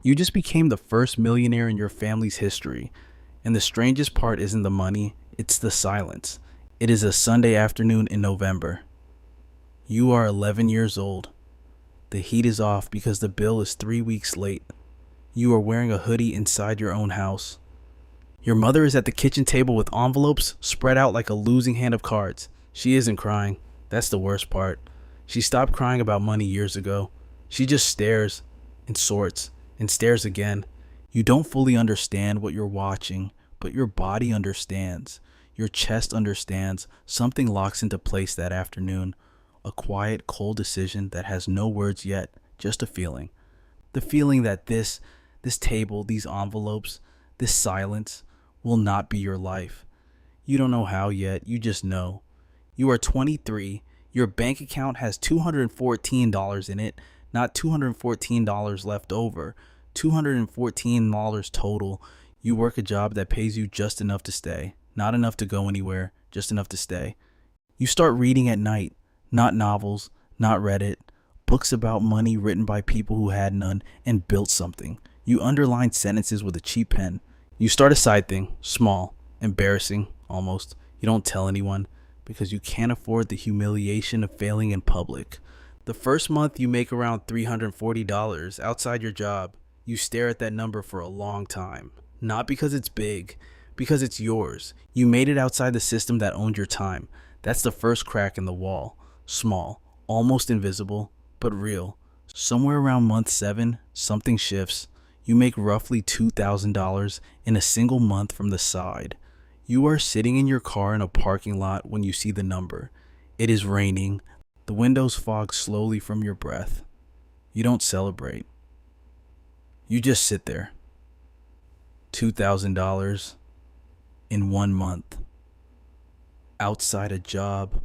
You just became the first millionaire in your family's history. And the strangest part isn't the money, it's the silence. It is a Sunday afternoon in November. You are 11 years old. The heat is off because the bill is 3 weeks late. You are wearing a hoodie inside your own house. Your mother is at the kitchen table with envelopes spread out like a losing hand of cards. She isn't crying. That's the worst part. She stopped crying about money years ago. She just stares and sorts and stares again. You don't fully understand what you're watching, but your body understands. Your chest understands. Something locks into place that afternoon. A quiet, cold decision that has no words yet, just a feeling. The feeling that this table, these envelopes, this silence will not be your life. You don't know how yet, you just know. You are 23, your bank account has $214 in it, not $214 left over, $214 total. You work a job that pays you just enough to stay, not enough to go anywhere, just enough to stay. You start reading at night, not novels, not Reddit, books about money written by people who had none and built something. You underline sentences with a cheap pen. You start a side thing, small, embarrassing, almost. You don't tell anyone because you can't afford the humiliation of failing in public. The first month you make around $340 outside your job. You stare at that number for a long time. Not because it's big, because it's yours. You made it outside the system that owned your time. That's the first crack in the wall. Small, almost invisible, but real. Somewhere around month 7, something shifts. You make roughly $2,000 in a single month from the side. You are sitting in your car in a parking lot when you see the number. It is raining. The windows fog slowly from your breath. You don't celebrate. You just sit there. $2,000 in 1 month. Outside a job.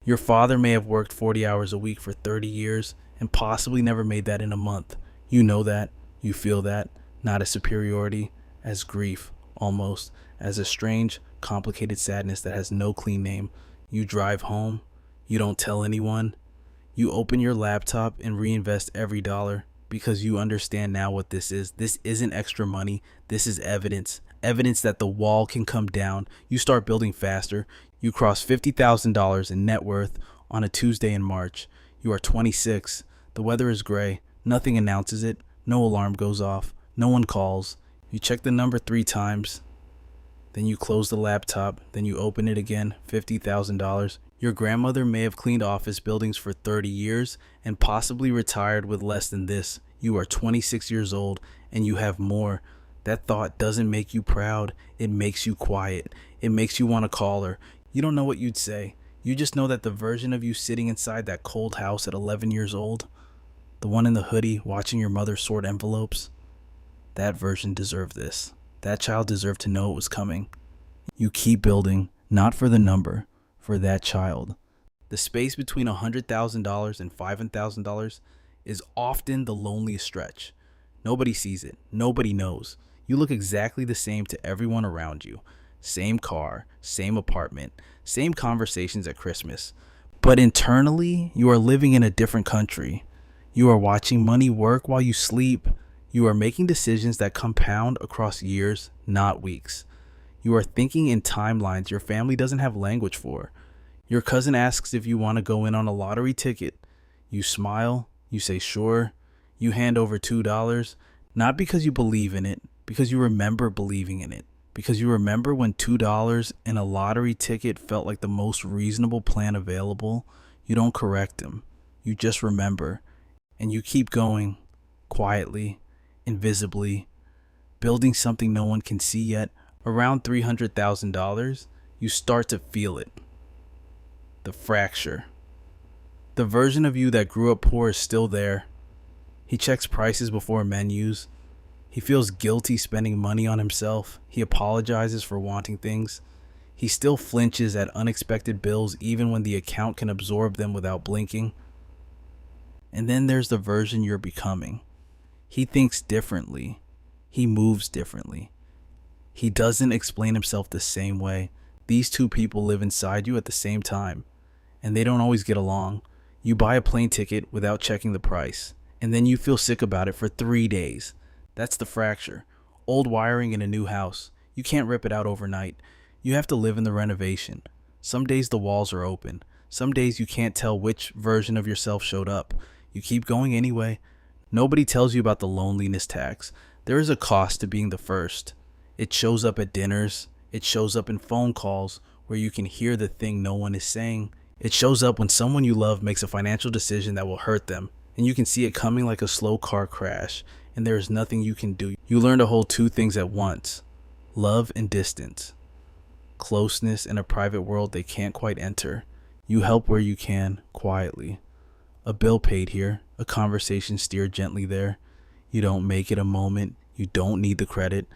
Your father may have worked 40 hours a week for 30 years and possibly never made that in a month. You know that. You feel that, not as superiority, as grief, almost, as a strange, complicated sadness that has no clean name. You drive home. You don't tell anyone. You open your laptop and reinvest every dollar because you understand now what this is. This isn't extra money. This is evidence. Evidence that the wall can come down. You start building faster. You cross $50,000 in net worth on a Tuesday in March. You are 26. The weather is gray. Nothing announces it. No alarm goes off. No one calls. You check the number 3 times. Then you close the laptop. Then you open it again. $50,000. Your grandmother may have cleaned office buildings for 30 years and possibly retired with less than this. You are 26 years old and you have more. That thought doesn't make you proud. It makes you quiet. It makes you want to call her. You don't know what you'd say. You just know that the version of you sitting inside that cold house at 11 years old, the one in the hoodie watching your mother sort envelopes, that version deserved this. That child deserved to know it was coming. You keep building, not for the number, for that child. The space between $100,000 and $500,000 is often the loneliest stretch. Nobody sees it. Nobody knows. You look exactly the same to everyone around you. Same car, same apartment, same conversations at Christmas. But internally, you are living in a different country. You are watching money work while you sleep. You are making decisions that compound across years, not weeks. You are thinking in timelines your family doesn't have language for. Your cousin asks if you want to go in on a lottery ticket. You smile. You say sure. You hand over $2, not because you believe in it, because you remember believing in it. Because you remember when $2 in a lottery ticket felt like the most reasonable plan available. You don't correct him. You just remember. And you keep going, quietly, invisibly, building something no one can see yet. Around $300,000, you start to feel it. The fracture. The version of you that grew up poor is still there. He checks prices before menus. He feels guilty spending money on himself. He apologizes for wanting things. He still flinches at unexpected bills even when the account can absorb them without blinking. And then there's the version you're becoming. He thinks differently. He moves differently. He doesn't explain himself the same way. These two people live inside you at the same time, and they don't always get along. You buy a plane ticket without checking the price, And then you feel sick about it for 3 days. That's the fracture. Old wiring in a new house. You can't rip it out overnight. You have to live in the renovation. Some days the walls are open. Some days you can't tell which version of yourself showed up. You keep going anyway. Nobody tells you about the loneliness tax. There is a cost to being the first. It shows up at dinners. It shows up in phone calls where you can hear the thing no one is saying. It shows up when someone you love makes a financial decision that will hurt them, and you can see it coming like a slow car crash, and there is nothing you can do. You learn to hold two things at once: love and distance. Closeness in a private world they can't quite enter. You help where you can, quietly. A bill paid here, a conversation steered gently there. You don't make it a moment, you don't need the credit.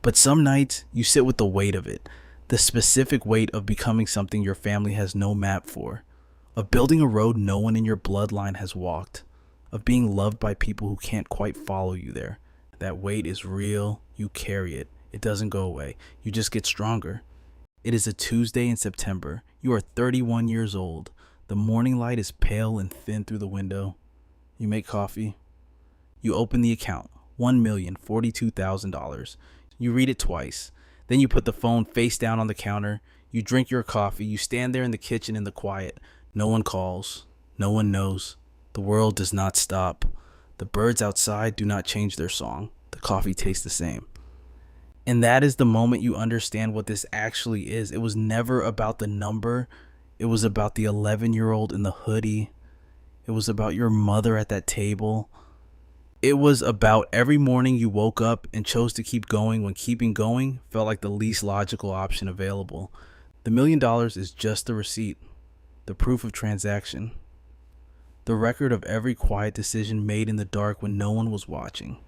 But some nights, you sit with the weight of it. The specific weight of becoming something your family has no map for. Of building a road no one in your bloodline has walked. Of being loved by people who can't quite follow you there. That weight is real, you carry it. It doesn't go away, you just get stronger. It is a Tuesday in September. You are 31 years old. The morning light is pale and thin through the window. You make coffee. You open the account, $1,042,000. You read it twice. Then you put the phone face down on the counter. You drink your coffee. You stand there in the kitchen in the quiet. No one calls. No one knows. The world does not stop. The birds outside do not change their song. The coffee tastes the same. And that is the moment you understand what this actually is. It was never about the number. It was about the 11-year-old in the hoodie. It was about your mother at that table. It was about every morning you woke up and chose to keep going when keeping going felt like the least logical option available. The $1,000,000 is just the receipt, the proof of transaction, the record of every quiet decision made in the dark when no one was watching.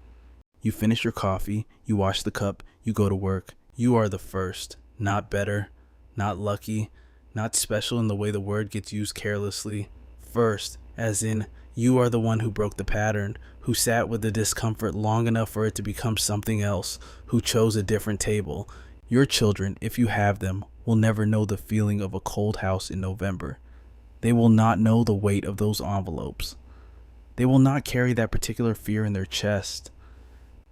You finish your coffee, you wash the cup, you go to work. You are the first, not better, not lucky, not special in the way the word gets used carelessly. First, as in, you are the one who broke the pattern, who sat with the discomfort long enough for it to become something else, who chose a different table. Your children, if you have them, will never know the feeling of a cold house in November. They will not know the weight of those envelopes. They will not carry that particular fear in their chest.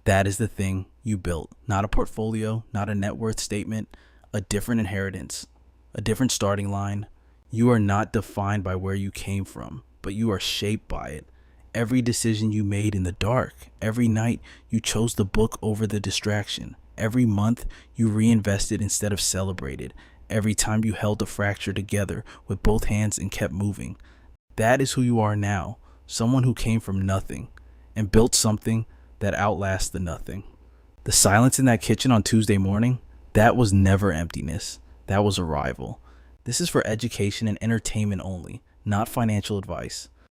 That is the thing you built. Not a portfolio, not a net worth statement, a different inheritance, a different starting line. You are not defined by where you came from, but you are shaped by it. Every decision you made in the dark, every night you chose the book over the distraction, every month you reinvested instead of celebrated, every time you held the fracture together with both hands and kept moving. That is who you are now, someone who came from nothing and built something that outlasts the nothing. The silence in that kitchen on Tuesday morning, that was never emptiness. That was arrival. This is for education and entertainment only, not financial advice.